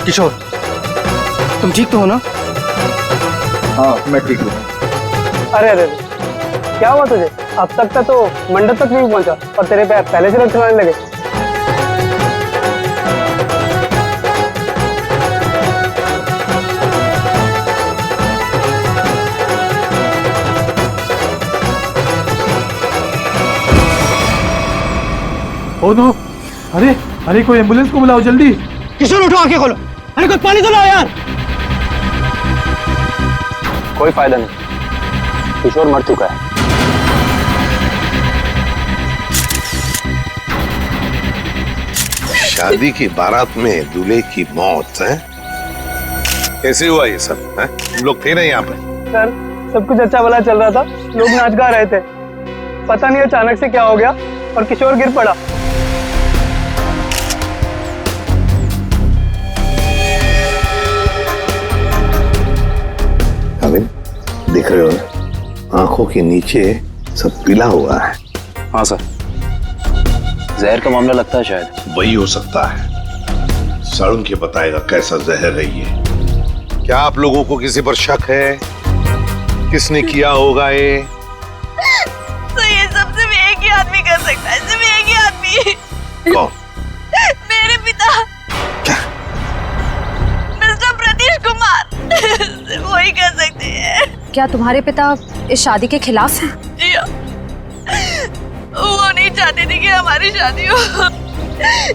किशोर, तुम ठीक तो हो ना? हाँ मैं ठीक हूँ। अरे अरे क्या हुआ तुझे? अब तक तो मंडप तक नहीं पहुंचा और तेरे पैर पहले से लटकने लगे। ओ नो, अरे अरे कोई एम्बुलेंस को बुलाओ जल्दी। किशोर उठो, आंखें खोलो। अरे कुछ पानी तो लाओ यार। कोई फायदा नहीं, किशोर मर चुका है। शादी की बारात में दूल्हे की मौत है? कैसे हुआ ये सब है? तुम लोग थे ना यहाँ पे? सर सब कुछ अच्छा भला चल रहा था, लोग नाच गा रहे थे, पता नहीं अचानक से क्या हो गया और किशोर गिर पड़ा। अभी दिख रहे हो ना, आंखों के नीचे सब पीला हुआ है। हाँ सर, जहर का मामला लगता है शायद। वही हो सकता है, सारुण के बताएगा कैसा जहर है ये। क्या आप लोगों को किसी पर शक है? किसने किया होगा ये? तो ये सब सिर्फ एक ही आदमी कर सकता है, सिर्फ एक ही आदमी। कौन? मेरे पिता। क्या? मिस्टर प्रतीश कुमार। सिर्फ वही कर सकते हैं। क्या तुम्हारे पिता इस शादी के खिलाफ हैं? जी हाँ। वो नहीं चाहते थे कि हमारी शादी हो,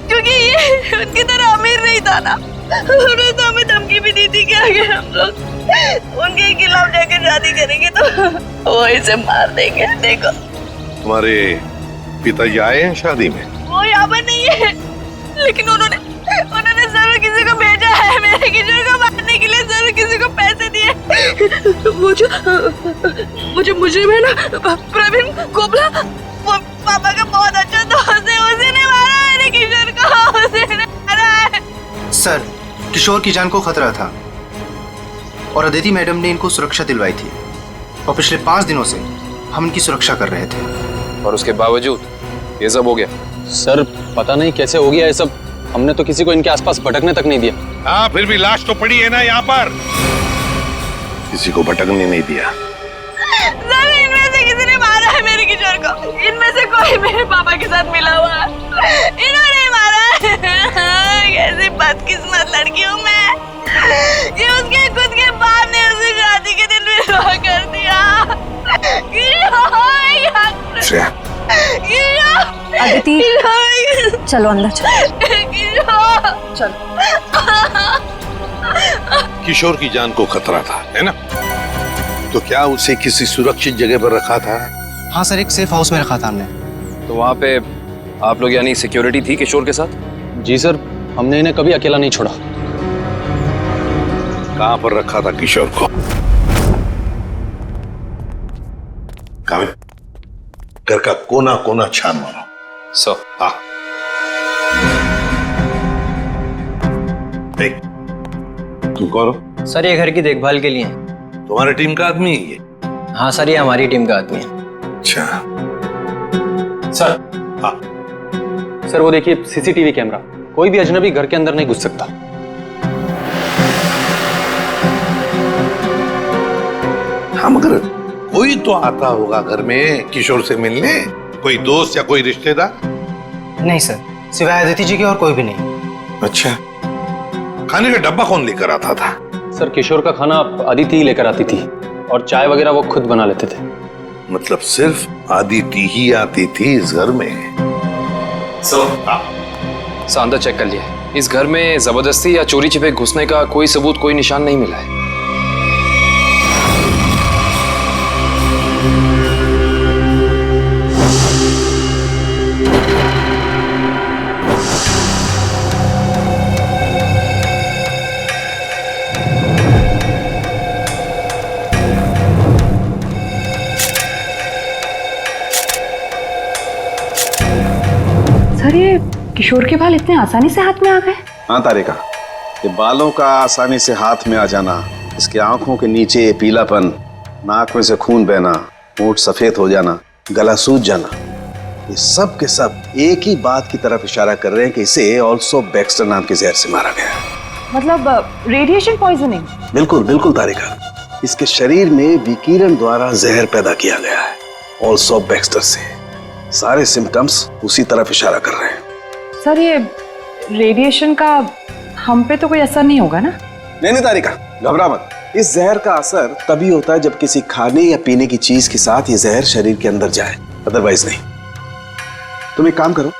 क्योंकि ये उनकी तरह अमीर नहीं था ना। उन्होंने तो हमें धमकी भी दी थी कि अगर हम लोग उनके खिलाफ जाकर शादी करेंगे तो वो इसे मार देंगे। देखो तुम्हारे पिताजी आए हैं शादी में? वो यहाँ पर नहीं है, लेकिन उन्होंने जरूर किसी को भेजा है मेरे किशोर को मारने के लिए। जरूर किसी को पैसे दिए। वो जो मुजरिम है ना, प्रवीण कोबला, वो पापा का बहुत अच्छा दोस्त है। उसी ने मारा मेरे किशोर को, उसी ने मारा है। सर, किशोर की जान को खतरा था और अदिति मैडम ने इनको सुरक्षा दिलवाई थी और पिछले 5 दिनों से हम इनकी सुरक्षा कर रहे थे। और उसके बावजूद ये सब हो गया। सर पता नहीं कैसे हो गया ये सब, हमने तो किसी को इनके आसपास भटकने तक नहीं दिया। हाँ, फिर भी लाश तो पड़ी है ना यहाँ पर। किसी को भटकने नहीं दिया। सर इनमें से किसी ने मारा है मेरे किशोर को। इनमें से कोई मेरे पापा के साथ मिला हुआ है। इन्होंने मारा है। कैसी बदकिस्मत लड़की हूँ मैं। ये उसके खुद के बाप ने उसे शादी के दिन विधवा कर दिया। अदिति चलो अंदर चलो। किशोर की जान को खतरा था, है ना? तो क्या उसे किसी सुरक्षित जगह पर रखा था? हाँ सर, एक सेफ हाउस में रखा था हमने। तो वहाँ पे आप लोग यानी सिक्योरिटी थी किशोर के साथ? जी सर, हमने इन्हें कभी अकेला नहीं छोड़ा। कहाँ पर रखा था किशोर को? कामिल, घर का कोना कोना छान मारो। सर। हाँ। देख, तुम कौन हो? सर ये घर की देखभाल के लिए। तुम्हारी टीम का आदमी है ये? हाँ सर, ये हमारी टीम का आदमी है। अच्छा। सर। हाँ। सर वो देखिए सीसीटीवी कैमरा, कोई भी अजनबी घर के अंदर नहीं घुस सकता। हाँ, मगर कोई तो आता होगा घर में किशोर से मिलने, कोई दोस्त या कोई रिश्तेदार? नहीं सर, सिवाय अदिति जी के और कोई भी नहीं। अच्छा, खाने का डब्बा कौन लेकर आता था? सर किशोर का खाना अदिति ही लेकर आती थी और चाय वगैरह वो खुद बना लेते थे। मतलब सिर्फ अदिति ही आती थी इस घर में? सर अंदर चेक कर लिया, इस घर में जबरदस्ती या चोरी छिपे घुसने का कोई सबूत, कोई निशान नहीं मिला है। सर ये किशोर के बाल इतने आसानी से हाथ में आ गए? हाँ तारिका, ये बालों का आसानी से हाथ में आ जाना, इसके आंखों के नीचे पीलापन, नाक में से खून बहना, होंठ सफेद हो जाना, गला सूज जाना, ये सब के सब एक ही बात की तरफ इशारा कर रहे हैं कि इसे ऑल्सो बैक्स्टर नाम के जहर से मारा गया। मतलब रेडिएशन पॉइजनिंग? बिल्कुल बिल्कुल तारिका, इसके शरीर में विकिरण द्वारा जहर पैदा किया गया है, ऑल्सो बैक्स्टर से। सारे सिम्टम्स उसी तरफ इशारा कर रहे हैं। सर ये रेडिएशन का हम पे तो कोई असर नहीं होगा ना? नहीं तारिका, घबरा मत। इस जहर का असर तभी होता है जब किसी खाने या पीने की चीज के साथ ये जहर शरीर के अंदर जाए, अदरवाइज नहीं। तुम एक काम करो,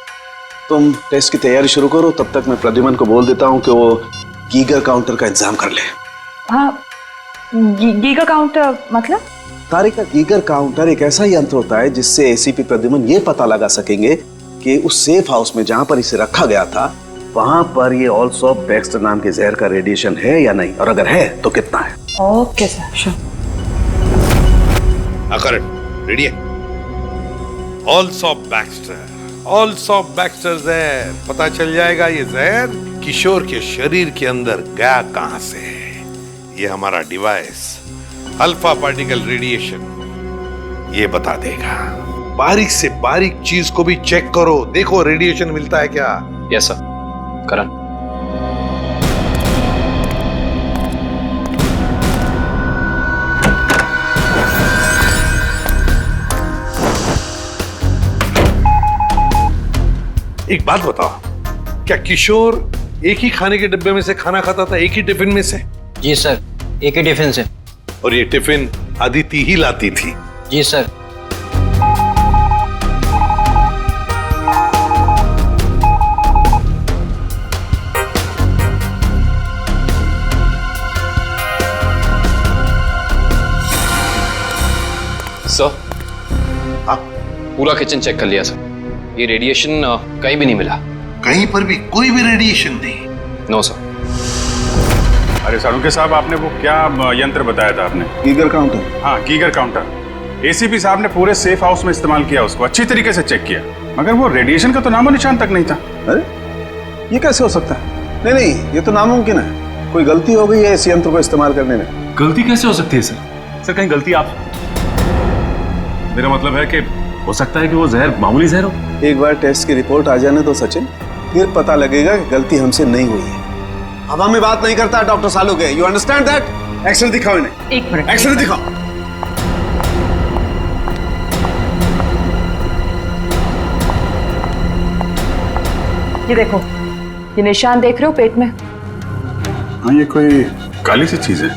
तुम टेस्ट की तैयारी शुरू करो, तब तक मैं प्रद्युमन को बोल देता हूँ कि वो गीगर काउंटर का इंतजाम कर ले। हाँ, गीगर काउंटर मतलब? तारिका, गीगर काउंटर एक ऐसा यंत्र होता है जिससे एसीपी प्रद्युमन ये पता लगा सकेंगे कि उस सेफ हाउस में जहां पर इसे रखा गया था वहां पर ये ऑल्सो बैक्स्टर नाम के जहर का रेडिएशन है या नहीं, और अगर है तो कितना है। Okay sir, sure. Correct, ready है। ऑल्सो बैक्स्टर जहर, पता चल जाएगा ये जहर किशोर के शरीर के अंदर गया कहां से है। ये हमारा डिवाइस अल्फा पार्टिकल रेडिएशन ये बता देगा। बारीक से बारीक चीज को भी चेक करो, देखो रेडिएशन मिलता है क्या। यस सर, करण। एक बात बताओ, क्या किशोर एक ही खाने के डिब्बे में से खाना खाता था, एक ही टिफिन में से? जी सर, एक ही टिफिन से। और ये टिफिन अदिति ही लाती थी? जी सर। सर, हाँ? पूरा किचन चेक कर लिया सर, ये रेडिएशन कहीं भी नहीं मिला। कहीं पर भी कोई भी रेडिएशन नहीं? No sir. अरे साळुंखे साहब, आपने वो क्या यंत्र बताया था आपने? Geiger counter. हाँ, गीगर काउंटर। एसीपी साहब ने पूरे सेफ हाउस में इस्तेमाल किया, उसको अच्छी तरीके से चेक किया, मगर वो रेडिएशन का तो नामो निशान तक नहीं था। अरे ये कैसे हो सकता है? नहीं, ये तो नामुमकिन है। कोई गलती हो गई है इस यंत्र को इस्तेमाल करने में। गलती कैसे हो सकती है सर? सर कहीं गलती आप, मेरा मतलब है कि हो सकता है कि वो जहर मामूली जहर हो। एक बार टेस्ट की रिपोर्ट आ जाने दो सचिन, फिर पता लगेगा कि गलती हमसे नहीं हुई है। हवा में बात नहीं करता doctor Salunkhe, you understand that? X-ray दिखाओ इन्हें। एक मिनट, एक्सरे दिखाओ। ये देखो, ये निशान देख रहे हो पेट में? हाँ, ये कोई काली सी चीज है।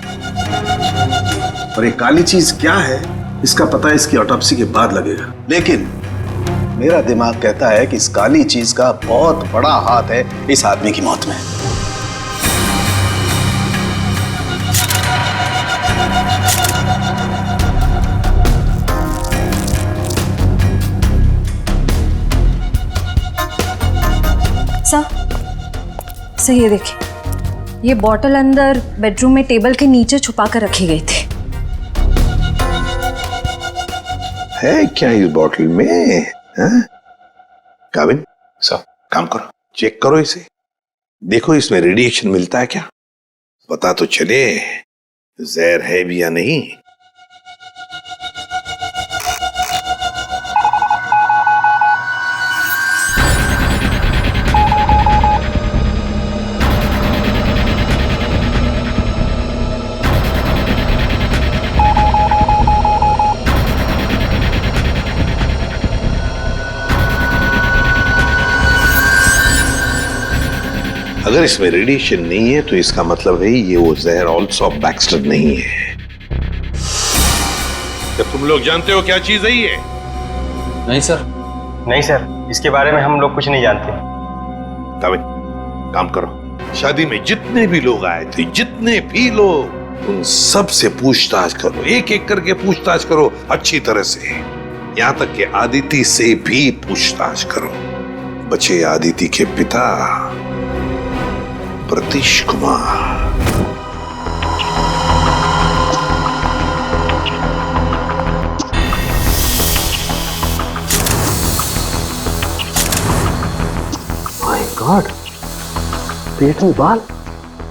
और ये काली चीज क्या है इसका पता इसकी ऑटोप्सी के बाद लगेगा, लेकिन मेरा दिमाग कहता है कि इस काली चीज का बहुत बड़ा हाथ है इस आदमी की मौत में। सर ये देखिए, ये बॉटल अंदर बेडरूम में टेबल के नीचे छुपा कर रखी गई थी। है क्या इस बॉटल में? काविन, सर, काम करो, चेक करो इसे, देखो इसमें रेडिएशन मिलता है क्या, पता तो चले जहर है भी या नहीं। अगर इसमें रेडिएशन नहीं है तो इसका मतलब है ये वो जहर ऑल्सो बैक्स्टर नहीं है। क्या तुम लोग जानते हो क्या चीज है ये? नहीं सर। नहीं सर, इसके बारे में हम लोग कुछ नहीं जानते। काविन, काम करो, शादी में जितने भी लोग आए थे, जितने भी लोग, उन सब से पूछताछ करो, एक एक करके पूछताछ करो अच्छी तरह से, यहां तक कि आदिति से भी पूछताछ करो। बचे आदिति के पिता प्रतीश कुमार। माय गॉड, पेट में बाल।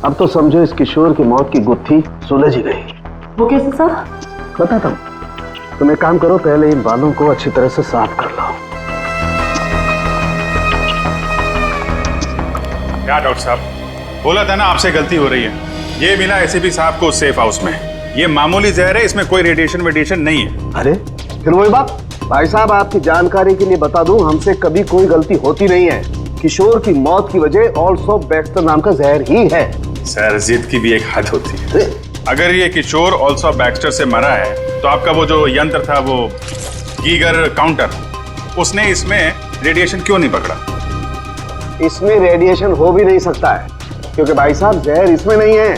अब तो समझो इस किशोर की मौत की गुत्थी सुलझ ही गई। वो कैसे सर? बताता हूं। तुम एक काम करो, पहले इन बालों को अच्छी तरह से साफ कर लो। क्या डॉक्टर साहब, बोला था ना आपसे गलती हो रही है। ये मिला एसीपी साहब को सेफ हाउस में। ये मामूली जहर है, इसमें कोई रेडिएशन वेडिएशन नहीं है। अरे फिर वही बात। भाई साहब, आपकी जानकारी के लिए बता दूं, हमसे कभी कोई गलती होती नहीं है। किशोर की मौत की वजह ऑल्सो बैक्स्टर नाम का जहर ही है। सर, जिद की भी एक हद होती है। अगर ये किशोर ऑल्सो बैक्स्टर से मरा है तो आपका वो जो यंत्र था, वो गीगर काउंटर, उसने इसमें रेडिएशन क्यों नहीं पकड़ा? इसमें रेडिएशन हो भी नहीं सकता है, क्योंकि भाई साहब जहर इसमें नहीं है।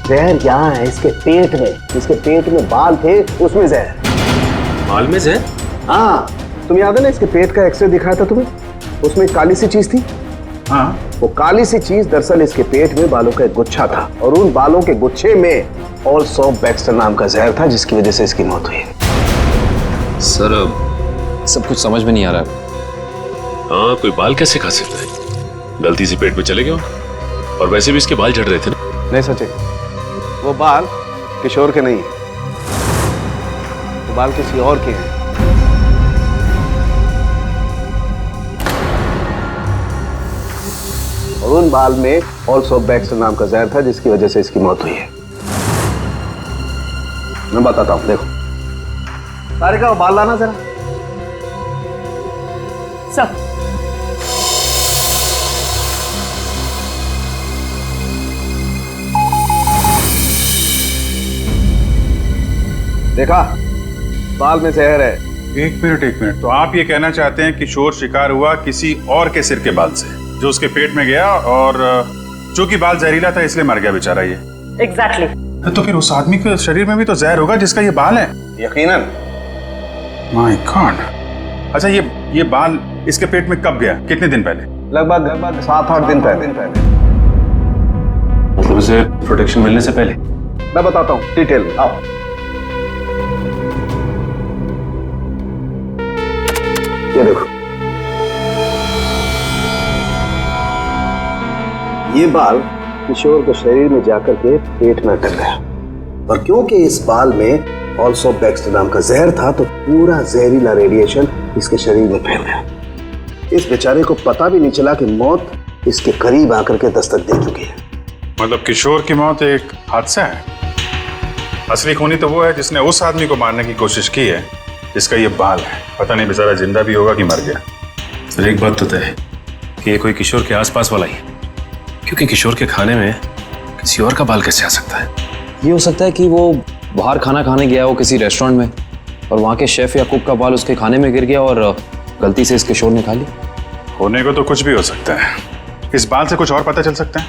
जहर यहाँ है इसके पेट में। इसके पेट में बाल थे, उसमें जहर। बाल में जहर? हाँ, तुम याद है ना, इसके पेट का एक्सरे दिखाया था तुम्हें, उसमें एक काली सी चीज थी। हाँ, वो काली सी चीज दरअसल इसके पेट में बालों का एक गुच्छा था, और उन बालों के गुच्छे में ऑल्सो बैक्स्टर नाम का जहर था, जिसकी वजह से इसकी मौत हुई। सर, सब कुछ समझ में नहीं आ रहा है। हाँ, कोई बाल कैसे खा सकता है? गलती से पेट में चले गए, और वैसे भी इसके बाल झड़ रहे थे ना। नहीं सचे, वो बाल किशोर के नहीं है, वो बाल किसी और के हैं। और उन बाल में ऑल्सो बैक्स्टर नाम का जहर था, जिसकी वजह से इसकी मौत हुई है। मैं बताता हूं, देखो। सारिका, वो बाल लाना जरा। सब देखा, बाल में जहर है। एक मिनट। तो आप ये कहना चाहते हैं कि किशोर शिकार हुआ किसी और के सिर के बाल से, जो उसके पेट में गया, और चूंकि बाल जहरीला था इसलिए मर गया बेचारा ये। एग्जैक्टली। तो फिर उस आदमी के शरीर में भी तो जहर होगा जिसका ये बाल है। यकीनन। My God. अच्छा, ये बाल इसके पेट में कब गया? कितने दिन पहले? लगभग 7-8 दिन पहले। मतलब उसे प्रोटेक्शन मिलने से पहले? मैं बताता हूँ डिटेल में, आओ। ये देखो, ये बाल किशोर के शरीर में जाकर के पेट में अटक गया, और क्योंकि इस बाल में ऑल्सो बैक्स्टर नाम का जहर था, तो पूरा जहरीला रेडिएशन इसके शरीर में फैल गया। इस बेचारे को पता भी नहीं चला कि मौत इसके करीब आकर के दस्तक दे चुकी है। मतलब किशोर की मौत एक हादसा है। असली खूनी तो वो है जिसने उस आदमी को मारने की कोशिश की है जिसका ये बाल है। पता नहीं बेचारा जिंदा भी होगा कि मर गया। सर, एक बात तो तय है कि ये कोई किशोर के आसपास वाला ही है, क्योंकि किशोर के खाने में किसी और का बाल कैसे आ सकता है? ये हो सकता है कि वो बाहर खाना खाने गया हो किसी रेस्टोरेंट में, और वहाँ के शेफ या कुक का बाल उसके खाने में गिर गया और गलती से इस किशोर ने खा लिया। होने को तो कुछ भी हो सकता है। इस बाल से कुछ और पता चल सकता है?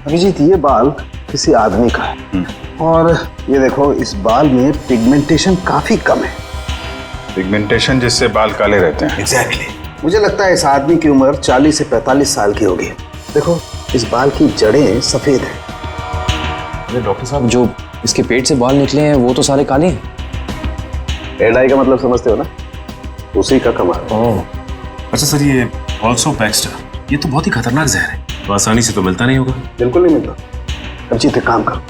अभिजीत, ये बाल किसी आदमी का है, और ये देखो, इस बाल में पिगमेंटेशन काफी कम है। पिगमेंटेशन जिससे बाल काले रहते हैं? एग्जैक्टली। मुझे लगता है इस आदमी की उम्र 40 से 45 साल की होगी। देखो, इस बाल की जड़ें सफेद हैं। अरे डॉक्टर साहब, जो इसके पेट से बाल निकले हैं वो तो सारे काले हैं। हेयर डाई का मतलब समझते हो ना, उसी का कमाल। ओह, अच्छा सर, ये ऑल्सो बैक्स्टर, ये तो बहुत ही खतरनाक जहर है, तो आसानी से तो मिलता नहीं होगा। बिल्कुल नहीं मिलता। अभिजीत, एक काम करो,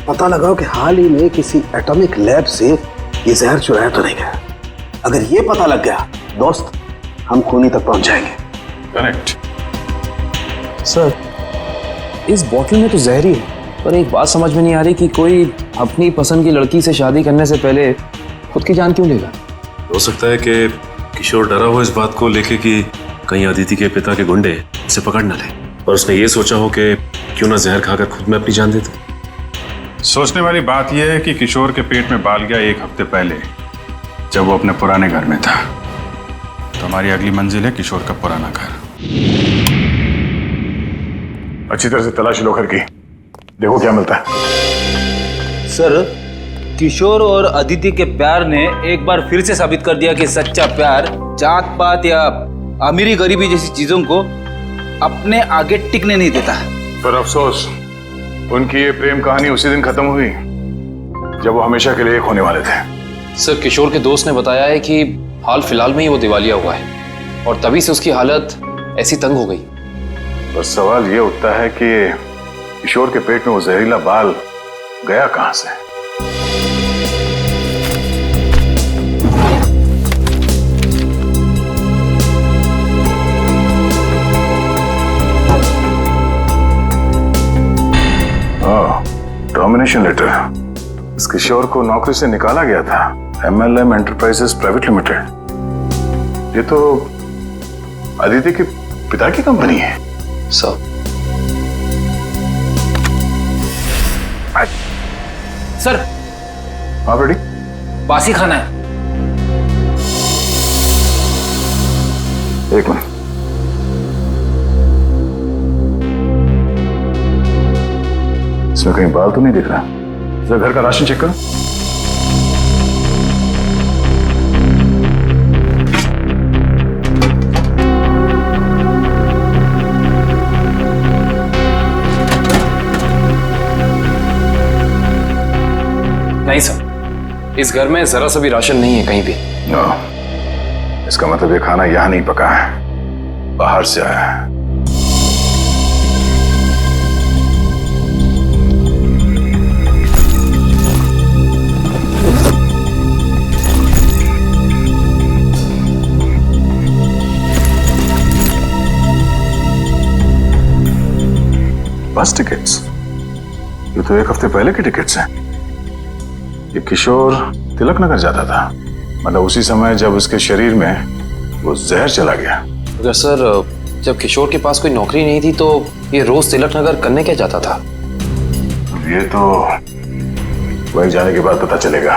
पता लगाओ कि हाल ही में किसी एटॉमिक लैब से ये जहर चुराया तो नहीं गया। अगर ये पता लग गया दोस्त, हम खूनी तक पहुंच जाएंगे। करेक्ट। सर, इस बॉटल में तो जहर ही है, पर एक बात समझ में नहीं आ रही कि कोई अपनी पसंद की लड़की से शादी करने से पहले खुद की जान क्यों लेगा? हो सकता है कि किशोर डरा हो इस बात को लेके कि कहीं अदिति के पिता के गुंडे उसे पकड़ न ले, और उसने ये सोचा हो कि क्यों ना जहर खाकर खुद में अपनी जान दे दे। सोचने वाली बात यह है कि किशोर के पेट में बाल गया 1 हफ्ते पहले, जब वो अपने पुराने घर में था। तो हमारी अगली मंजिल है किशोर का पुराना घर। अच्छी तरह से तलाशी लो घर की, देखो क्या मिलता है। सर, किशोर और अदिति के प्यार ने एक बार फिर से साबित कर दिया कि सच्चा प्यार जात पात या अमीरी गरीबी जैसी चीजों को अपने आगे टिकने नहीं देता। पर अफसोस, उनकी ये प्रेम कहानी उसी दिन खत्म हुई जब वो हमेशा के लिए एक होने वाले थे। सर, किशोर के दोस्त ने बताया है कि हाल फिलहाल में ही वो दिवालिया हुआ है, और तभी से उसकी हालत ऐसी तंग हो गई। बस सवाल ये उठता है कि किशोर के पेट में वो जहरीला बाल गया कहां से? Termination letter. इस किशोर को नौकरी से निकाला गया था MLM एंटरप्राइजेस प्राइवेट लिमिटेड। ये तो अदिति के पिता की कंपनी है। सर सर हाँ बेटी, बासी खाना है। एक मिनट। इसमें कहीं बाल तो नहीं दिख रहा। जरा घर का राशन चेक करो। नहीं सर, इस घर में जरा सा भी राशन नहीं है कहीं भी। नो, इसका मतलब ये खाना यहां नहीं पका है, बाहर से आया है। बस टिकट्स, ये तो एक हफ्ते पहले के टिकट्स हैं। ये किशोर तिलक नगर जाता था, मतलब उसी समय जब उसके शरीर में वो जहर चला गया। अगर सर जब किशोर के पास कोई नौकरी नहीं थी तो ये रोज तिलक नगर करने क्या जाता था? ये तो वही जाने के बाद पता चलेगा।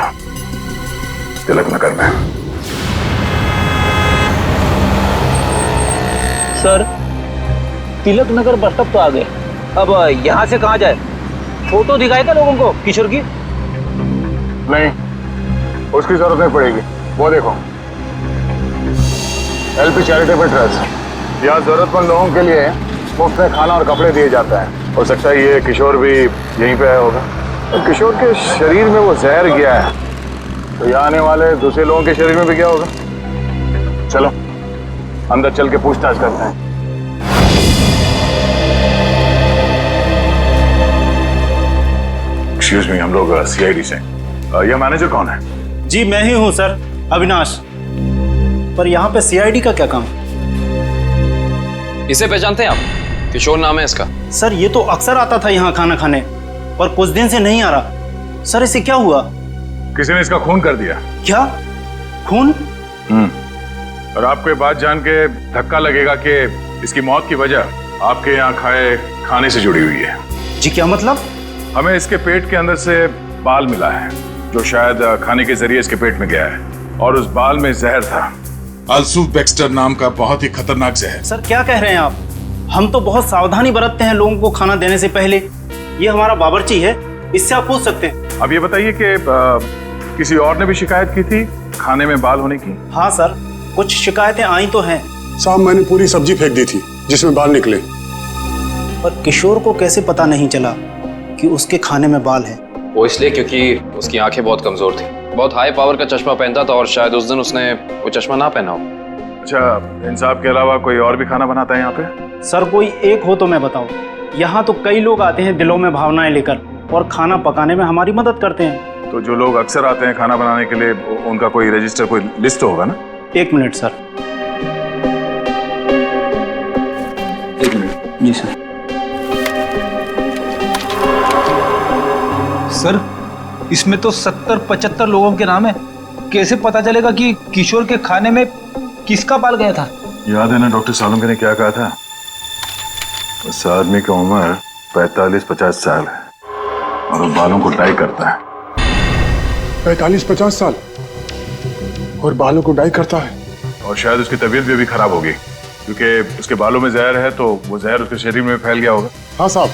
तिलक नगर में sir, Tilak Nagar bus stop तो आ गए, अब यहाँ से कहाँ जाए? फोटो दिखाए क्या लोगों को किशोर की? नहीं, उसकी जरूरत नहीं पड़ेगी। वो देखो, LP चैरिटेबल ट्रस्ट, यहाँ जरूरतमंद लोगों के लिए मुफ्त में खाना और कपड़े दिए जाता है। हो सकता है ये किशोर भी यहीं पे आया होगा। तो किशोर के शरीर में वो जहर गया है, तो यहाँ आने वाले दूसरे लोगों के शरीर में भी गया होगा। चलो अंदर चल के पूछताछ करते हैं। एक्सक्यूज मी, हम लोग CID से। यह मैनेजर कौन है? जी मैं ही हूँ सर, अविनाश। पर यहाँ पे CID का क्या काम? इसे पहचानते हैं आप? किशोर नाम है इसका। सर ये तो अक्सर आता था यहाँ खाना खाने, पर कुछ दिन से नहीं आ रहा। सर इसे क्या हुआ? किसी ने इसका खून कर दिया। क्या खून? और आपको ये बात जान के धक्का लगेगा कि इसकी मौत की वजह आपके यहाँ खाए खाने से जुड़ी हुई है। जी क्या मतलब? हमें इसके पेट के अंदर से बाल मिला है, जो शायद खाने के जरिए इसके पेट में गया है, और उस बाल में जहर था, अल्सूफ बैक्स्टर नाम का बहुत ही खतरनाक जहर। सर क्या कह रहे हैं आप? हम तो बहुत सावधानी बरतते हैं लोगों को खाना देने से पहले। ये हमारा बावर्ची है, इससे आप पूछ सकते हैं। अब ये बताइए कि किसी और ने भी शिकायत की थी खाने में बाल होने की? हाँ सर, कुछ शिकायतें आई तो हैं। साहब मैंने पूरी सब्जी फेंक दी थी जिसमें बाल निकले। पर किशोर को कैसे पता नहीं चला कि उसके खाने में बाल है? वो इसलिए क्योंकि उसकी आंखें बहुत कमजोर थी, बहुत हाई पावर का चश्मा पहनता था और शायद उस दिन उसने वो चश्मा ना पहना हो। अच्छा, इन साहब के अलावा कोई और भी खाना बनाता है यहाँ पे? सर कोई एक हो तो मैं बताऊं। यहाँ तो कई लोग आते हैं दिलों में भावनाएं लेकर और खाना पकाने में हमारी मदद करते हैं। तो जो लोग अक्सर आते हैं खाना बनाने के लिए, उनका कोई रजिस्टर, कोई लिस्ट होगा ना? एक मिनट सर। एक मिनट। जी सर। सर इसमें तो 70-75 लोगों के नाम है, कैसे पता चलेगा कि किशोर के खाने में किसका बाल गया था? याद है ना डॉक्टर सालम ने क्या कहा था? उस आदमी की उम्र 45-50 साल है और वो बालों को डाई करता है। 45-50 साल और बालों को डाई करता है? और शायद उसकी तबीयत भी अभी खराब होगी, क्योंकि उसके बालों में जहर है, तो वो जहर उसके शरीर में फैल गया होगा। हाँ साहब,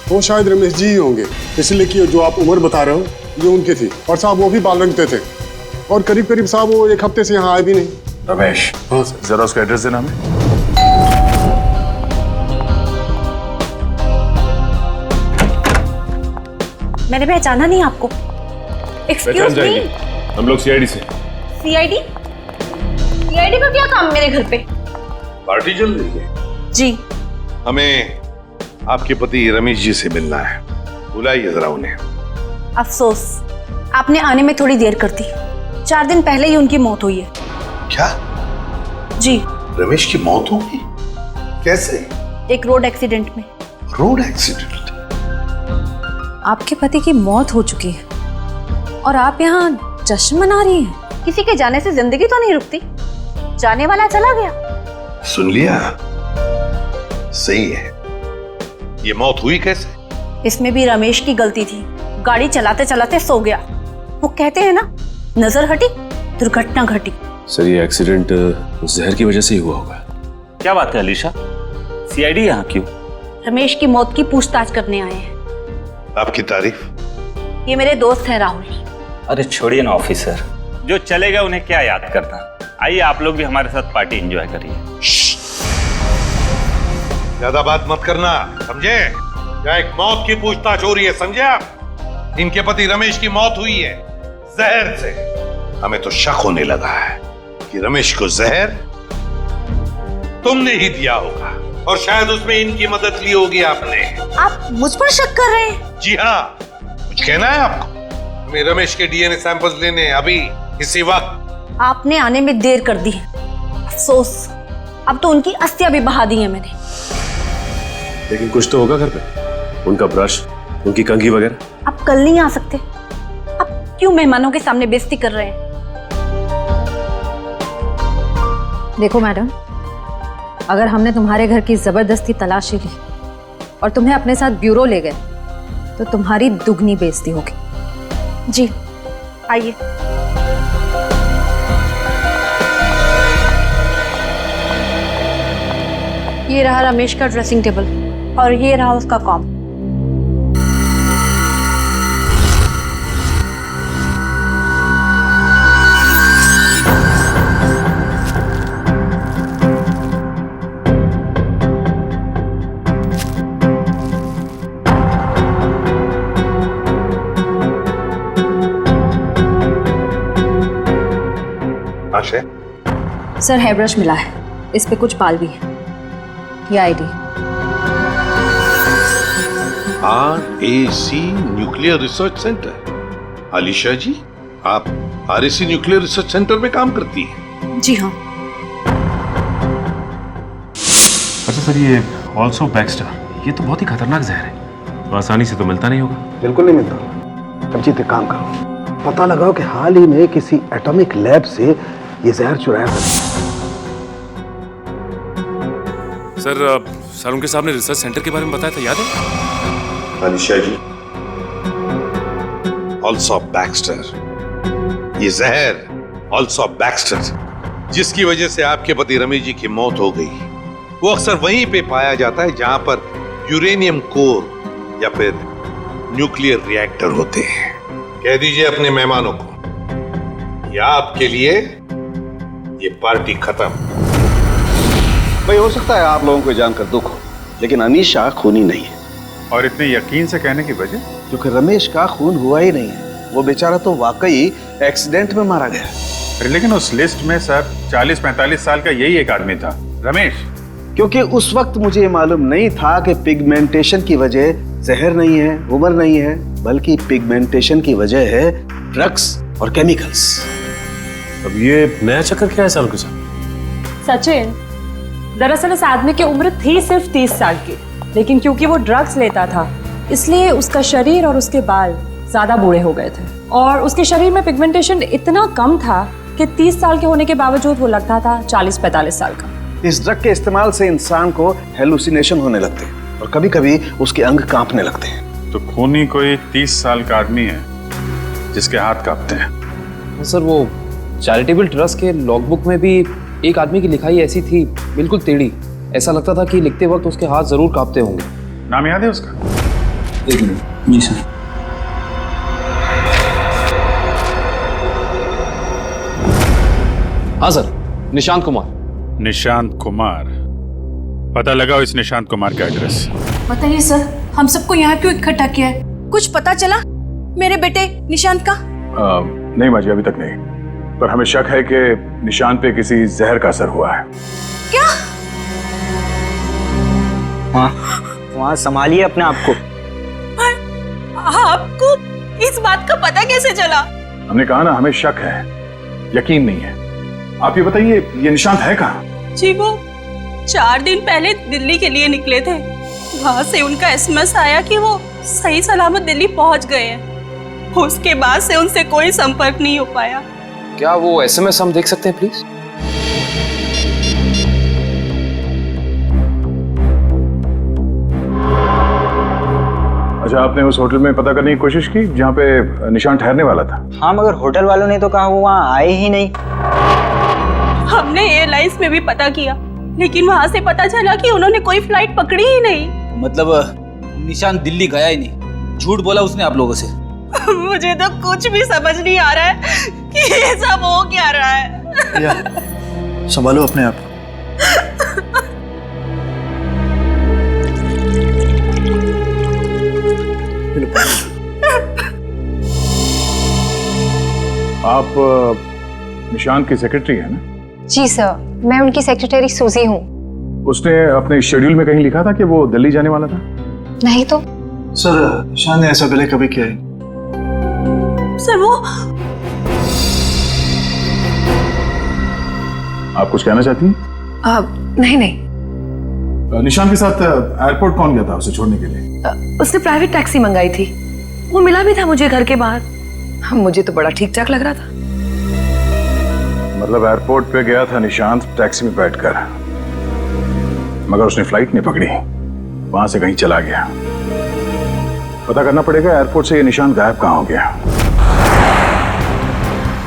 वो शायद रमेश जी ही होंगे, इसलिए कि जो आप उम्र बता रहे हो ये उनकी थी। और साहब वो भी बाल रंगते थे और करीब करीब साहब वो एक हफ्ते से यहाँ आए भी नहीं। रमेश, हाँ सर। जरा उसका एड्रेस देना हमें। मैंने पहचाना नहीं आपको। एक्सक्यूज मी, हम लोग CID से। CID? CID का क्या काम मेरे घर पे? पार्टी चल रही है जी। हमें आपके पति रमेश जी से मिलना है, बुलाइए जरा उन्हें। अफसोस, आपने आने में थोड़ी देर कर दी। 4 दिन पहले ही उनकी मौत हुई है। क्या? जी। रमेश की मौत हो गई? कैसे? एक रोड एक्सीडेंट में। Road accident? आपके पति की मौत हो चुकी है और आप यहाँ जश्न मना रही हैं। किसी के जाने से जिंदगी तो नहीं रुकती, जाने वाला चला गया। सुन लिया? सही है। ये मौत हुई कैसे? इसमें भी रमेश की गलती थी, गाड़ी चलाते चलाते सो गया। वो कहते हैं ना, नजर हटी दुर्घटना घटी। सर ये एक्सीडेंट जहर की वजह से ही हुआ होगा। क्या बात है अलीशा, सीआईडी यहाँ क्यों? रमेश की मौत की पूछताछ करने आए हैं। आपकी तारीफ? ये मेरे दोस्त हैं राहुल। अरे छोड़िए ना ऑफिसर, जो चले गए उन्हें क्या याद करना। आइए आप लोग भी हमारे साथ पार्टी एंजॉय करिए। ज्यादा बात मत करना, समझे? यहाँ एक मौत की पूछताछ हो रही है, समझे आप? इनके पति रमेश की मौत हुई है जहर से। हमें तो शक होने लगा है कि रमेश को जहर तुमने ही दिया होगा और शायद उसमें इनकी मदद ली होगी आपने। आप मुझ पर शक कर रहे हैं? जी हाँ, कुछ कहना है आपको? हमें रमेश के डीएनए सैंपल्स लेने अभी इसी वक्त। आपने आने में देर कर दी है, अफसोस। अब तो उनकी अस्थियां भी बहा दी है मैंने। लेकिन कुछ तो होगा घर पे, उनका ब्रश, उनकी कंघी वगैरह। आप कल नहीं आ सकते? आप क्यों मेहमानों के सामने बेइज्जती कर रहे हैं? देखो मैडम, अगर हमने तुम्हारे घर की जबरदस्ती तलाशी ली और तुम्हें अपने साथ ब्यूरो ले गए तो तुम्हारी दुगनी बेइज्जती होगी। जी आइए। ये रहा रमेश का ड्रेसिंग टेबल और ये रहा उसका कॉम। सर हेयर ब्रश मिला है, इस पे कुछ बाल भी है। ये ID. RAC nuclear research centre. Alisha ji, आप RAC न्यूक्लियर रिसर्च सेंटर में काम करती हैं? जी हाँ। अच्छा सर, ये ऑल्सो बैक्स्टर, ये तो बहुत ही खतरनाक जहर है, तो आसानी से तो मिलता नहीं होगा। बिल्कुल नहीं मिलता। अब जीत एक काम करो, पता लगाओ कि हाल ही में किसी एटॉमिक लैब से ये जहर चुराया था। सर उनके सामने रिसर्च सेंटर के बारे में बताया था, याद है? अलीशा जी, ऑल्सो बैक्स्टर, ये जहर ऑल्सो बैक्स्टर जिसकी वजह से आपके पति रमेश जी की मौत हो गई, वो अक्सर वहीं पे पाया जाता है जहां पर यूरेनियम कोर या फिर न्यूक्लियर रिएक्टर होते हैं। कह दीजिए अपने मेहमानों को, या आपके लिए ये पार्टी खत्म। भाई हो सकता है आप लोगों को जानकर दुख हो, लेकिन अनीशा खूनी नहीं है। और इतने यकीन से कहने की वजह? क्योंकि रमेश का खून हुआ ही नहीं है, वो बेचारा तो वाकई एक्सीडेंट में मारा गया। लेकिन उस लिस्ट में सर 40-45 साल का यही एक आदमी था, रमेश। क्योंकि उस वक्त मुझे ये मालूम नहीं था कि पिगमेंटेशन की वजह जहर नहीं है, उम्र नहीं है, बल्कि पिगमेंटेशन की वजह है ड्रग्स और केमिकल्स। अब ये नया चक्कर क्या है साल के साथ? सचिन, दरअसल इस आदमी की उम्र थी सिर्फ 30 साल की, लेकिन क्योंकि वो ड्रग्स लेता था इसलिए उसका शरीर और उसके बाल ज्यादा बूढ़े हो गए थे और उसके शरीर में पिगमेंटेशन इतना कम था कि 30 साल के होने के बावजूद वो लगता था 40-45 साल का। इस ड्रग के इस्तेमाल से इंसान को हेलुसिनेशन होने लगते हैं और कभी कभी उसके अंग कांपने लगते हैं। तो खूनी कोई 30 साल का आदमी है जिसके हाथ कांपते हैं। सर वो चैरिटेबल ट्रस्ट के लॉगबुक में भी एक आदमी की लिखाई ऐसी थी, बिल्कुल टेढ़ी। ऐसा लगता था कि लिखते वक्त उसके हाथ जरूर कांपते होंगे। नाम याद है उसका? एक मिनट। जी सर। हाँ सर, निशांत कुमार। निशांत कुमार, पता लगाओ इस निशांत कुमार का एड्रेस। बताइए सर, हम सबको यहाँ क्यों इकट्ठा किया है? कुछ पता चला मेरे बेटे निशांत का? नहीं माजी, अभी तक नहीं, पर हमें शक है कि निशांत पे किसी जहर का असर हुआ है। क्या? वहाँ संभालिए अपने आप को। आपको इस बात का पता कैसे चला? हमने कहा ना, हमें शक है, यकीन नहीं है। आप ये बताइए, ये निशांत है कहाँ? जी वो 4 दिन पहले दिल्ली के लिए निकले थे, वहां से उनका एसएमएस आया कि वो सही सलामत दिल्ली पहुंच गए हैं। उसके बाद से उनसे कोई संपर्क नहीं हो पाया। क्या वो SMS हम देख सकते हैं प्लीज? अच्छा, आपने उस होटल में पता करने की कोशिश की जहाँ पे निशान ठहरने वाला था? हाँ, मगर होटल वालों ने तो कहा वो वहाँ आए ही नहीं। हमने एयरलाइंस में भी पता किया, लेकिन वहां से पता चला कि उन्होंने कोई फ्लाइट पकड़ी ही नहीं। मतलब निशान दिल्ली गया ही नहीं, झूठ बोला उसने आप लोगों से? मुझे तो कुछ भी समझ नहीं आ रहा है कि ये सब हो क्या रहा है। या, संभालो अपने आप। आप निशान की सेक्रेटरी है ना? जी सर, मैं उनकी सेक्रेटरी सूजी हूँ। उसने अपने शेड्यूल में कहीं लिखा था कि वो दिल्ली जाने वाला था? नहीं तो। सर, निशान ने ऐसा पहले कभी किया है? सर वो आप कुछ कहना चाहती हैं? नहीं नहीं। निशान के साथ एयरपोर्ट कौन गया था उसे छोड़ने के लिए? उसने प्राइवेट टैक्सी मंगाई थी, वो मिला भी था मुझे घर के बाहर। मुझे तो बड़ा ठीक ठाक लग रहा था। मतलब एयरपोर्ट पे गया था निशांत टैक्सी में बैठकर, मगर उसने फ्लाइट नहीं पकड़ी, वहां से कहीं चला गया। पता करना पड़ेगा एयरपोर्ट से ये निशांत गायब कहाँ हो गया।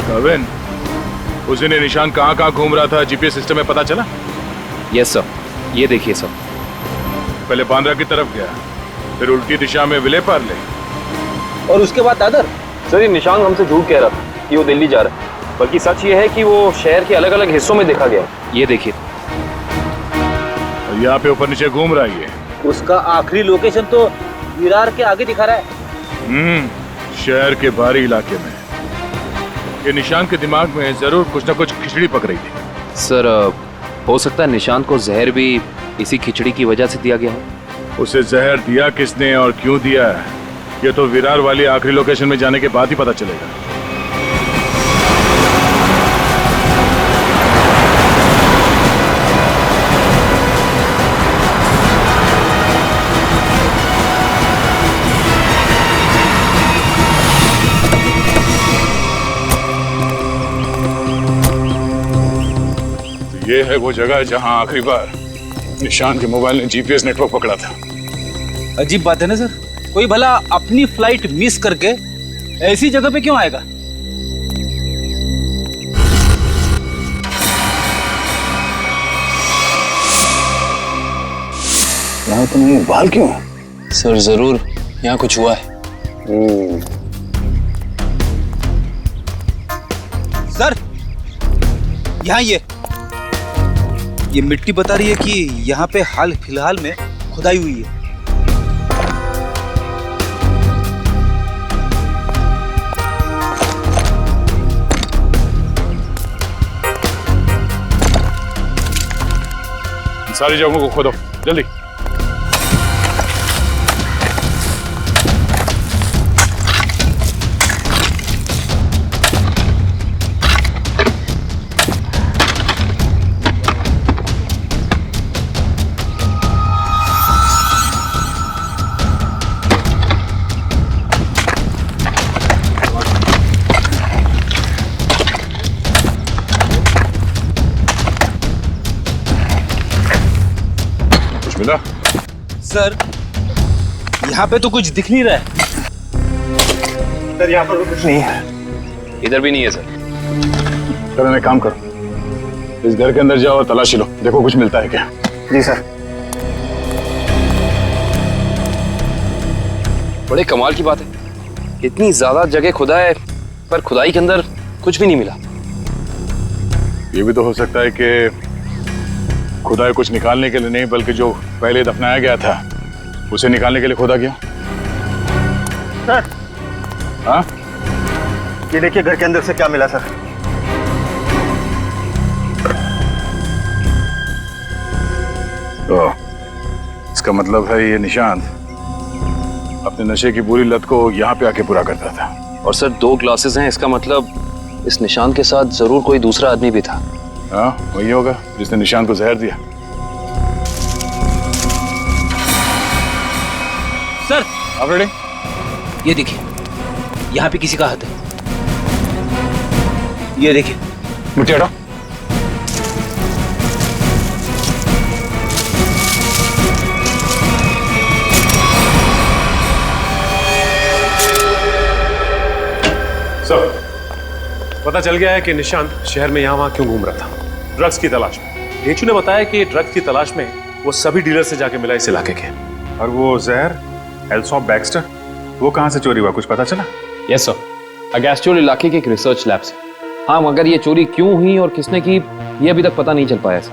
कविन, उस दिन निशान कहाँ घूम रहा था जीपीएस सिस्टम में पता चला? यस सर, ये देखिए सर। पहले बांद्रा की तरफ गया, फिर उल्टी दिशा में विले पार्ले, और उसके बाद दादर। सर, ये निशान हमसे झूठ कह रहा था कि वो दिल्ली जा रहा है, बल्कि सच ये है कि वो शहर के अलग अलग हिस्सों में देखा गया। ये देखिए, यहाँ पे ऊपर नीचे घूम रहा है। उसका आखिरी लोकेशन तो विरार के आगे दिखा रहा है। शहर के बाहरी इलाके में। ये निशान के दिमाग में जरूर कुछ ना कुछ खिचड़ी पक रही थी। सर, हो सकता है निशांत को जहर भी इसी खिचड़ी की वजह से दिया गया हो। उसे जहर दिया किसने और क्यों दिया है, ये तो विरार वाली आखिरी लोकेशन में जाने के बाद ही पता चलेगा। ये है वो जगह जहां आखिरी बार निशान के मोबाइल ने जीपीएस नेटवर्क पकड़ा था। अजीब बात है ना सर, कोई भला अपनी फ्लाइट मिस करके ऐसी जगह पे क्यों आएगा? यहाँ तो नहीं, बाल क्यों? सर, जरूर यहाँ कुछ हुआ है। सर, यहाँ ये मिट्टी बता रही है कि यहाँ पे हाल फिलहाल में खुदाई हुई है। सारी जगहों को खोदो जल्दी। मिला? सर, यहाँ पे तो कुछ दिख नहीं रहा है। सर, यहाँ पर कुछ नहीं है। इधर भी नहीं है सर। सर, एक काम करो, इस घर के अंदर जाओ और तलाशी लो, देखो कुछ मिलता है क्या। जी सर। बड़े कमाल की बात है, इतनी ज्यादा जगह खुदा है पर खुदाई के अंदर कुछ भी नहीं मिला। ये भी तो हो सकता है कि खुदाई कुछ निकालने के लिए नहीं, बल्कि जो पहले दफनाया गया था उसे निकालने के लिए खोदा गया। सर, हाँ, ये देखिए घर के अंदर से क्या मिला सर। तो इसका मतलब है ये निशांत अपने नशे की बुरी लत को यहाँ पे आके पूरा करता था। और सर, 2 ग्लासेस हैं, इसका मतलब इस निशांत के साथ जरूर कोई दूसरा आदमी भी था। हाँ, वही होगा जिसने निशांत को जहर दिया। सर, आप रेडी? ये देखिए, यहाँ पे किसी का हाथ है। ये देखिए, मुझे हटाओ। सर, पता चल गया है कि निशांत शहर में यहाँ वहाँ क्यों घूम रहा था, ड्रग्स की तलाश में। रेचू ने बताया कि ड्रग्स की तलाश में वो सभी डीलर से जाके मिला इस इलाके के। और वो जहर एल्सॉप बैक्स्टर, वो कहाँ से चोरी हुआ, कुछ पता चला? यस सर, अगेस्ट्योल इलाके के एक रिसर्च लैब से। हाँ, मगर ये चोरी क्यों हुई और किसने की, ये अभी तक पता नहीं चल पाया सर।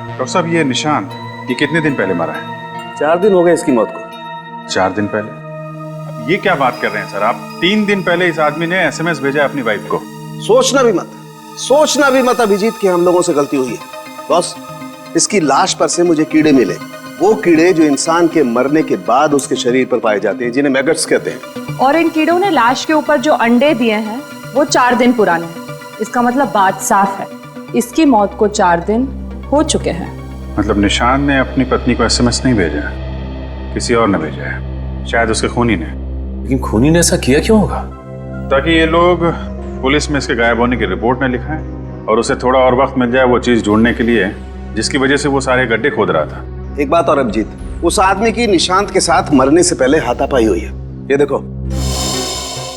डॉक्टर साहब, ये निशांत ये कितने दिन पहले मरा है? 4 दिन हो गए इसकी मौत को। 4 दिन पहले? अब ये क्या बात कर रहे हैं सर आप? 3 दिन पहले इस आदमी ने SMS भेजा अपनी वाइफ को। सोचना भी मत अभिजीत कि हम लोगों से गलती हुई है। बॉस, इसकी लाश पर से मुझे कीड़े मिले, वो कीड़े जो इंसान के मरने के बाद उसके शरीर पर पाए जाते हैं, जिन्हें मैगट्स कहते हैं। और इन कीड़ों ने लाश के ऊपर जो अंडे दिए हैं वो 4 दिन पुराने हैं। इसका मतलब बात साफ है, इसकी मौत को 4 दिन हो चुके हैं। मतलब निशांत ने अपनी पत्नी को SMS नहीं भेजा, किसी और ने भेजा है, शायद उसके खूनी ने। लेकिन खूनी ने ऐसा किया क्यों होगा? ताकि ये लोग पुलिस में इसके गायब होने की रिपोर्ट न लिखाएं और उसे थोड़ा और वक्त मिल जाए वो चीज ढूंढने के लिए जिसकी वजह से वो सारे गड्ढे खोद रहा था। एक बात और अभिजीत, उस आदमी की निशांत के साथ मरने से पहले हाथापाई हुई है। ये देखो,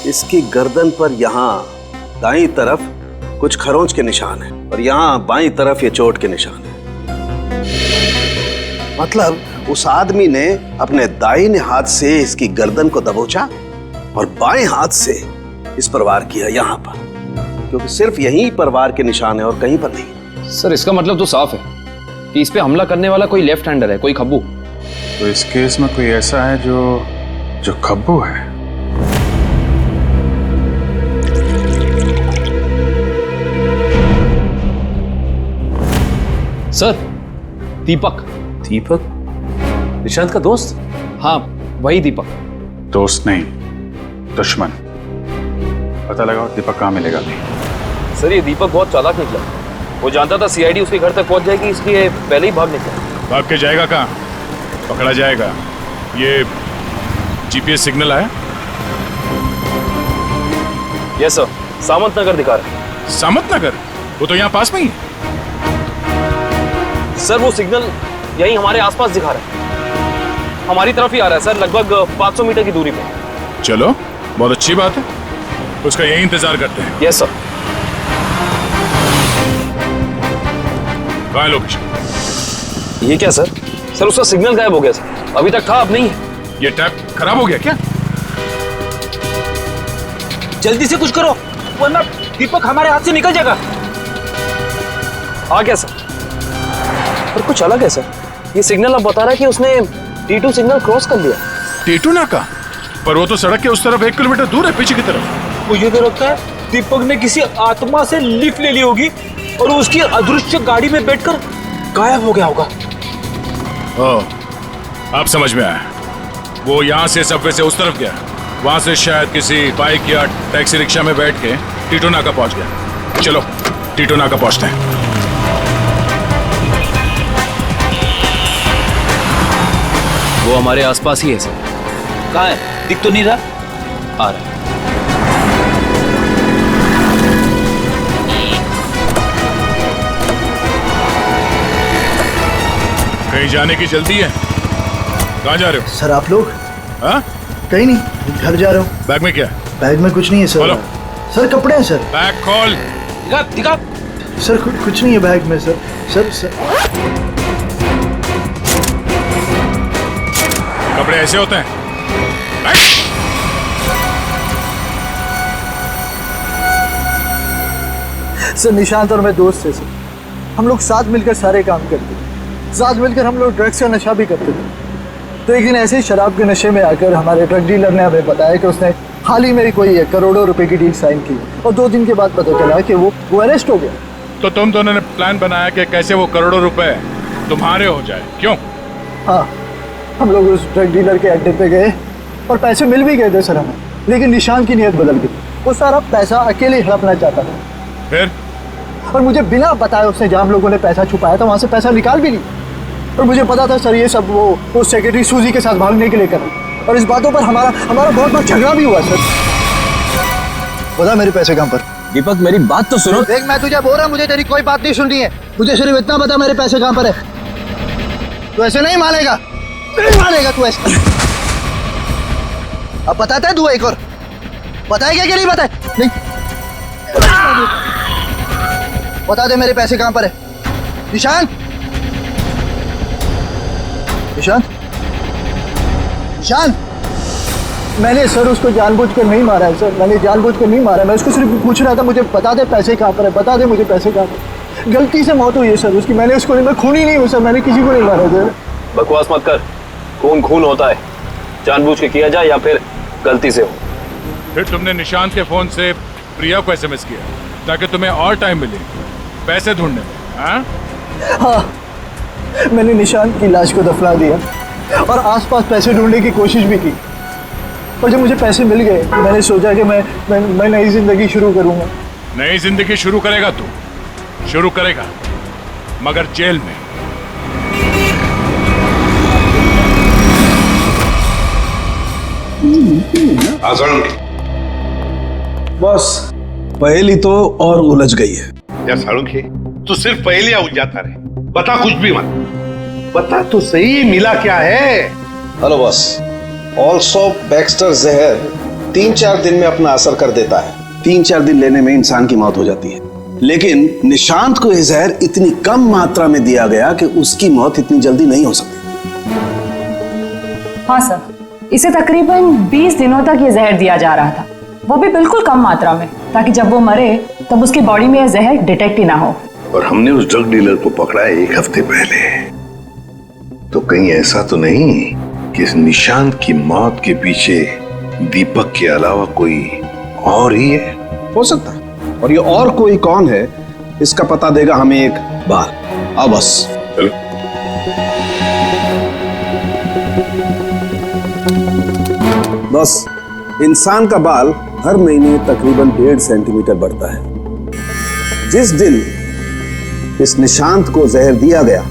इसकी गर्दन पर यहाँ दाईं तरफ कुछ खरोंच के निशान है और यहाँ बाईं तरफ ये चोट के निशान है। मतलब उस आदमी ने अपने दाहिने हाथ से इसकी गर्दन को दबोचा और बाएं हाथ से इस पर वार किया यहाँ पर, क्योंकि सिर्फ यहीं पर वार के निशान है और कहीं पर नहीं। सर, इसका मतलब तो साफ है कि इस पे हमला करने वाला कोई लेफ्ट हैंडर है, कोई खब्बू। तो इस केस में कोई ऐसा है जो खब्बू है। सर, दीपक। दीपक? निशांत का दोस्त? हाँ, वही दीपक। दोस्त नहीं, दुश्मन। पता लगाओ दीपक कहाँ मिलेगा अभी। सर, ये दीपक बहुत चालाक निकला। वो जानता था CID उसके घर तक पहुंच जाएगी, इसलिए पहले ही भाग निकला। भाग के जाएगा कहाँ? पकड़ा जाएगा। ये GPS सिग्नल आया? यस सर, सामंत नगर दिखा रहा है। सामंत नगर? वो तो यहाँ पास में ही है। सर, वो सिग्नल यही हमारे आसपास दिखा रहा है, हमारी तरफ ही आ रहा है सर, लगभग 500 मीटर की दूरी पे। चलो, बहुत अच्छी बात है, उसका यही इंतजार करते हैं। Yes sir. कहाँ है लोकेशन? ये क्या सर? सर, उसका सिग्नल गायब हो गया सर, अभी तक था, अब नहीं है। ये टैप खराब हो गया क्या? जल्दी से कुछ करो वरना दीपक हमारे हाथ से निकल जाएगा। आ गया सर, पर कुछ अलग है सर। ये सिग्नल अब बता रहा है कि उसने T2 सिग्नल क्रॉस कर लिया। T2 नाका? पर वो तो सड़क के उस तरफ 1 किलोमीटर दूर है, पीछे की तरफ। मुझे तो लगता है दीपक ने किसी आत्मा से लिफ्ट ले ली होगी और उसकी अदृश्य गाड़ी में बैठकर गायब हो गया होगा। ओह, अब समझ में आया। वो यहाँ से सबवे से उस तरफ गया, वहां से शायद किसी बाइक या टैक्सी रिक्शा में बैठ के T2 नाका पहुंच गया। चलो T2 नाका पहुंचते हैं। वो हमारे आसपास ही है सर। कहाँ है? दिख तो नहीं रहा। आ रहा है। कहीं जाने की जल्दी है? कहाँ जा रहे हो? सर, आप लोग? हाँ? कहीं नहीं, घर जा रहा हूँ। बैग में क्या? बैग में कुछ नहीं है सर। खोलो। सर, कपड़े हैं सर। बैग खोल। दिखा। सर, कुछ नहीं है बैग में सर। सर कपड़े ऐसे होते हैं? सर, निशांत और मैं दोस्त थे सर। हम लोग साथ मिलकर सारे काम करते थे, साथ मिलकर हम लोग ड्रग्स का नशा भी करते थे। तो एक दिन ऐसे ही शराब के नशे में आकर हमारे ड्रग डीलर ने हमें बताया कि उसने हाल ही में कोई करोड़ों रुपए की डील साइन की और 2 दिन के बाद पता चला कि वो अरेस्ट हो गया। तो तुम दोनों ने प्लान बनाया कि कैसे वो करोड़ों रुपए तुम्हारे हो जाए, क्यों? हाँ, हम लोग उस ड्रग डीलर के अड्डे पे गए और पैसे मिल भी गए थे सर हमें, लेकिन निशांत की नीयत बदल गई। वो सारा पैसा अकेले हड़पना चाहता था। फिर? और मुझे बिना बताए उसने जहाँ हम लोगों ने पैसा छुपाया था वहाँ से पैसा निकाल भी लिया। और मुझे पता था सर ये सब वो सेक्रेटरी सूजी के साथ भागने के लिए कर रहा। और इस बातों पर हमारा बहुत बार झगड़ा भी हुआ सर। बता मेरे पैसे कहाँ पर? दीपक मेरी बात तो सुनो। देख मैं तुझे बोल रहा हूँ, मुझे तेरी कोई बात नहीं सुननी है, मुझे सिर्फ इतना बता मेरे पैसे कहाँ पर है। तू ऐसे नहीं मानेगा, नहीं मानेगा तू ऐसे। अब बताता है तू एक और, बताएगा कि नहीं बताए? नहीं बता दे मेरे पैसे कहाँ पर है। निशांत, निशांत, निशांत। मैंने सर उसको जानबूझकर नहीं मारा है सर, मैंने जानबूझकर नहीं मारा है। मैं उसको सिर्फ पूछ रहा था मुझे बता दे पैसे कहाँ पर है, बता दे मुझे पैसे कहाँ पर। गलती से मौत हुई है सर उसकी, मैंने उसको नहीं, मैं खूनी नहीं हूँ सर, मैंने किसी को नहीं मारा सर। बकवास मत कर, खून खून होता है, जानबूझ के किया जाए या फिर गलती से हो। फिर तुमने निशांत के फोन से प्रिया को एसएमएस किया ताकि तुम्हें और टाइम मिले पैसे ढूंढने में? हाँ, मैंने निशांत की लाश को दफना दिया और आसपास पैसे ढूंढने की कोशिश भी की, और जब मुझे पैसे मिल गए मैंने सोचा कि मैं नई जिंदगी शुरू करूंगा। नई जिंदगी शुरू करेगा तू, शुरू करेगा, मगर जेल में। बस पहेली तो और उलझ गई है। यार साळुंखे, तू सिर्फ पहेलियां उलझाता रहे, बता कुछ भी मत, बता तो सही मिला क्या है। हेलो बॉस, ऑल्सो बैक्स्टर जहर 3-4 दिन में अपना असर कर देता है। 3-4 दिन लेने में इंसान की मौत हो जाती है, लेकिन निशांत को यह जहर इतनी कम मात्रा में दिया गया कि उसकी मौत इतनी जल्दी नहीं हो सकती। हाँ सर, इसे तकरीबन 20 दिनों तक ये जहर दिया जा रहा था, वो भी बिल्कुल कम मात्रा में, ताकि जब वो मरे तब उसकी बॉडी में यह जहर डिटेक्ट ही ना हो। और हमने उस ड्रग डीलर को पकड़ा है 1 हफ्ते पहले, तो कहीं ऐसा तो नहीं कि इस निशांत की मौत के पीछे दीपक के अलावा कोई और ही है? हो सकता है, और ये और कोई कौन है इसका पता देगा हमें एक बार। आओ बस। बस इंसान का बाल हर महीने तकरीबन 1.5 सेंटीमीटर बढ़ता है। जिस दिन इस निशांत को जहर दिया गया,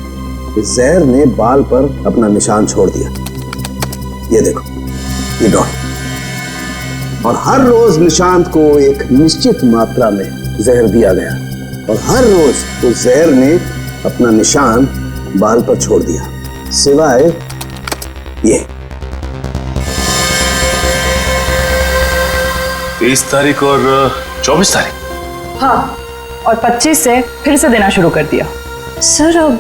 इस जहर ने बाल पर अपना निशान छोड़ दिया। ये देखो, ये डॉट। और हर रोज निशांत को एक निश्चित मात्रा में जहर दिया गया, और हर रोज उस जहर ने अपना निशान बाल पर छोड़ दिया, सिवाय ये 23 तारीख और 24 तारीख। हाँ, और 25 से फिर से देना शुरू कर दिया। सर, अब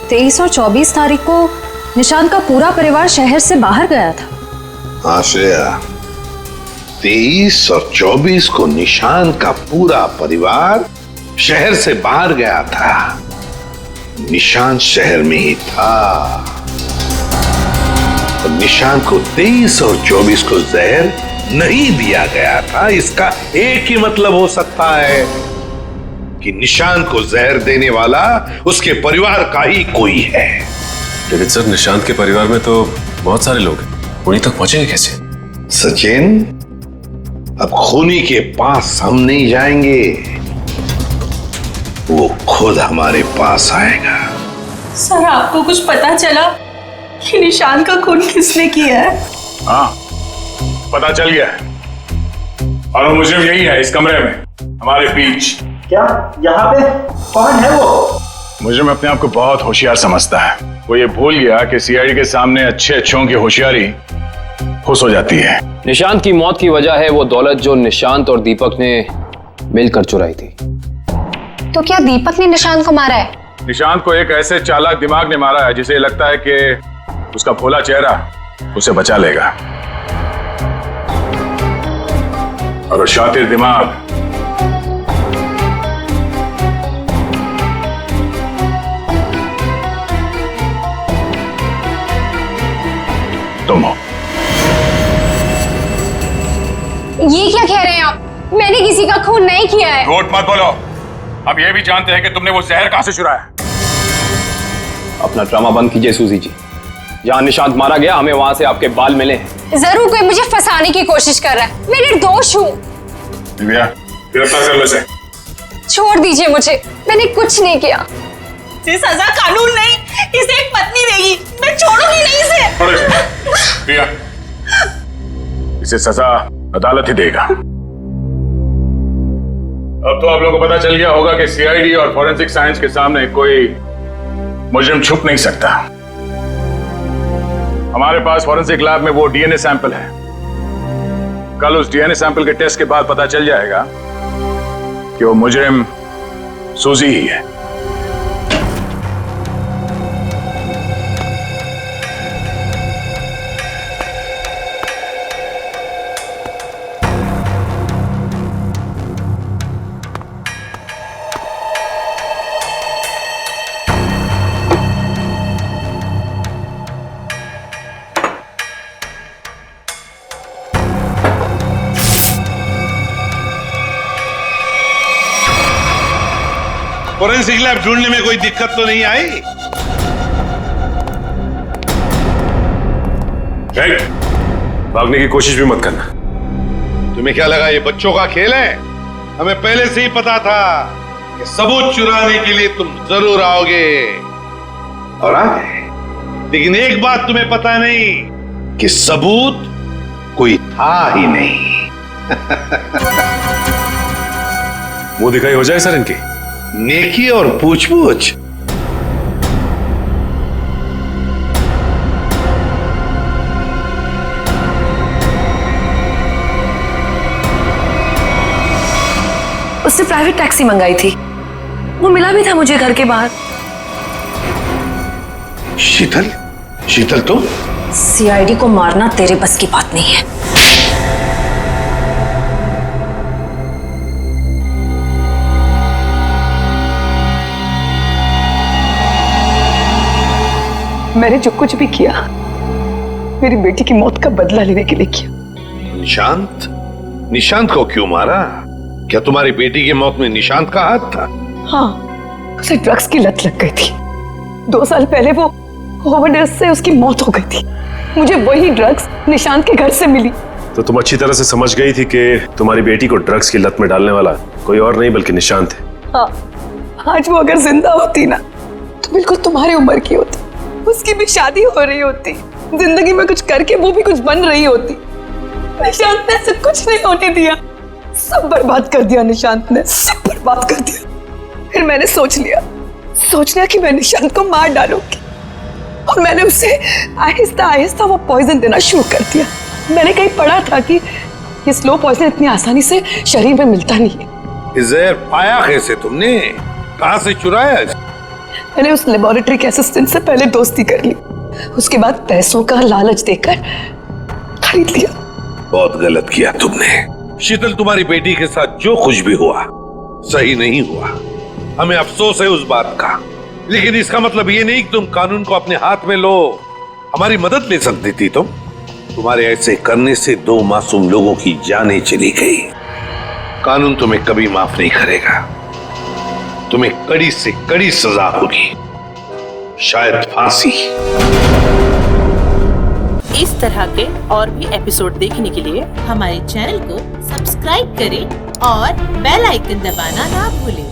23 और 24 तारीख को निशांत का पूरा परिवार शहर से बाहर गया था। हाँ श्रेया, 23 और 24 को निशांत का पूरा परिवार शहर से बाहर गया था। निशांत शहर में ही था, और निशांत को 23 और 24 को जहर नहीं दिया गया था। इसका एक ही मतलब हो सकता है कि निशांत को जहर देने वाला उसके परिवार का ही कोई है। लेकिन सर, निशांत के परिवार में तो बहुत सारे लोग हैं, उन्हीं तक पहुंचेंगे कैसे? सचिन, अब खूनी के पास हम नहीं जाएंगे, वो खुद हमारे पास आएगा। सर, आपको कुछ पता चला कि निशांत का खून किसने किया है? हाँ, पता चल गया है, और वो मुजरिम यही है, इस कमरे में हमारे बीच। क्या यहाँ पे कौन है वो? मुजरिम अपने आप को बहुत होशियार समझता है। वो ये भूल गया कि सीआईडी के सामने अच्छे अच्छों की होशियारी खुश हो जाती है। निशांत की मौत की वजह है वो दौलत जो निशांत और दीपक ने मिलकर चुराई थी। तो क्या दीपक ने निशांत को मारा है? निशांत को एक ऐसे चालाक दिमाग ने मारा है जिसे लगता है कि उसका भोला चेहरा उसे बचा लेगा, और शातिर दिमाग तुम हो। ये क्या कह रहे हैं आप? मैंने किसी का खून नहीं किया है। झूठ मत बोलो। अब ये भी जानते हैं कि तुमने वो जहर कहां से चुराया। अपना ड्रामा बंद कीजिए सूजी जी। जहां निशांत मारा गया, हमें वहां से आपके बाल मिले हैं। जरूर कोई मुझे फंसाने की कोशिश कर रहा है। मैं निर्दोष हूँ। गिरफ्तार कर लो इसे। छोड़ दीजिए मुझे, मैंने कुछ नहीं किया। इसे सजा कानून नहीं, इसे एक पत्नी देगी। मैं छोड़ूंगी नहीं इसे। प्रिया, इसे सजा अदालत ही देगा। अब तो आप लोगों को पता चल गया होगा कि सीआईडी और फॉरेंसिक साइंस के सामने कोई मुजरिम छुप नहीं सकता। हमारे पास फॉरेंसिक लैब में वो डीएनए सैंपल है। कल उस डीएनए सैंपल के टेस्ट के बाद पता चल जाएगा कि वो मुजरिम सूजी ही है। फोरेंसिक लैब ढूंढने में कोई दिक्कत तो नहीं आई? भागने की कोशिश भी मत करना। तुम्हें क्या लगा ये बच्चों का खेल है? हमें पहले से ही पता था कि सबूत चुराने के लिए तुम जरूर आओगे और आ गए। लेकिन एक बात तुम्हें पता नहीं कि सबूत कोई था ही नहीं। मुंह दिखाई हो जाए सर इनकी। नेकी और पूछ-पूछ। उसने प्राइवेट टैक्सी मंगाई थी, वो मिला भी था मुझे घर के बाहर। शीतल? शीतल तुम? सीआईडी को मारना तेरे बस की बात नहीं है। मैंने जो कुछ भी किया मेरी बेटी की मौत का बदला लेने के लिए किया। निशांत? निशांत को क्यों मारा? क्या तुम्हारी बेटी की मौत में निशांत का हाथ था? हाँ, उसे ड्रग्स की लत लग गई थी। 2 साल पहले वो ओवरडोज से उसकी मौत हो गई थी। मुझे वही ड्रग्स निशांत के घर से मिली। तो तुम अच्छी तरह से समझ गई थी कि तुम्हारी बेटी को ड्रग्स की लत में डालने वाला कोई और नहीं बल्कि निशांत है। हाँ, आज वो अगर जिंदा होती ना तो बिल्कुल तुम्हारी उम्र की होती। उसकी भी शादी हो रही होती, जिंदगी में कुछ करके वो भी कुछ बन रही होती। निशांत ने ऐसा कुछ नहीं होने दिया, सब बर्बाद कर दिया निशांत ने, सब बर्बाद कर दिया। फिर मैंने सोच लिया कि मैं निशांत को मार डालूंगी और मैंने उसे आहिस्ता आहिस्ता वो पॉइजन देना शुरू कर दिया। मैंने कहीं पढ़ा था कि ये स्लो पॉइजन इतनी आसानी से शरीर में मिलता नहीं है। जहर पाया कैसे तुमने? कहां से चुराया? मैंने उस लेबोरेटरी के असिस्टेंट से पहले दोस्ती कर ली, उसके बाद पैसों का लालच देकर खरीद लिया। बहुत गलत किया तुमने। शीतल, तुम्हारी बेटी के साथ जो कुछ भी हुआ सही नहीं हुआ। हमें अफसोस है उस बात का, लेकिन इसका मतलब ये नहीं कि तुम कानून को अपने हाथ में लो। हमारी मदद ले सकती थी तुम। तुम्हारे ऐसे करने से 2 मासूम लोगों की जानें चली गई। कानून तुम्हें कभी माफ नहीं करेगा। तुम्हें कड़ी से कड़ी सजा होगी, शायद फांसी। इस तरह के और भी एपिसोड देखने के लिए हमारे चैनल को सब्सक्राइब करें और बेल आइकन दबाना ना भूलें।